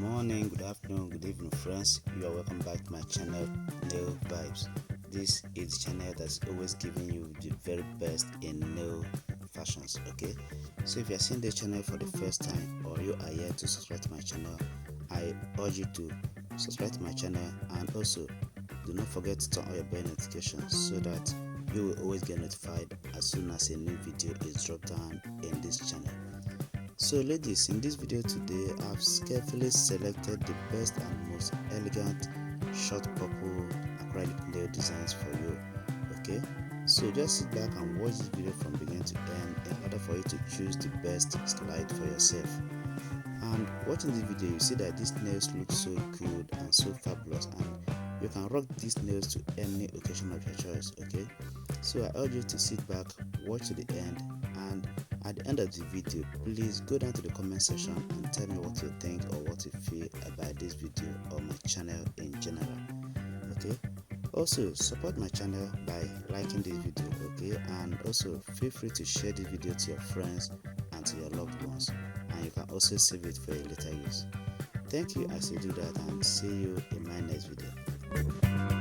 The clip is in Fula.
morning, good afternoon, good evening, friends. You are welcome back to my channel, Nail Vibes. This is the channel that's always giving you the very best in nail fashions. Okay, so if you are seeing this channel for the first time or you are here to subscribe to my channel, I urge you to subscribe to my channel, and also do not forget to turn on your bell notifications so that you will always get notified as soon as a new video is dropped down in this channel. So ladies, in this video today I've carefully selected the best and most elegant short purple acrylic nail designs for you. Okay, so just sit back and watch this video from beginning to end in order for you to choose the best slide for yourself. And watching this video, you see that these nails look so good and so fabulous, and you can rock these nails to any occasion of your choice. Okay, so I urge you to sit back, watch to the end, and at the end of the video, please go down to the comment section and tell me what you think or what you feel about this video or my channel in general. Okay, also support my channel by liking this video. Okay, and also feel free to share this video to your friends and to your loved ones, and you can also save it for a later use. Thank you as you do that, and see you in my next video.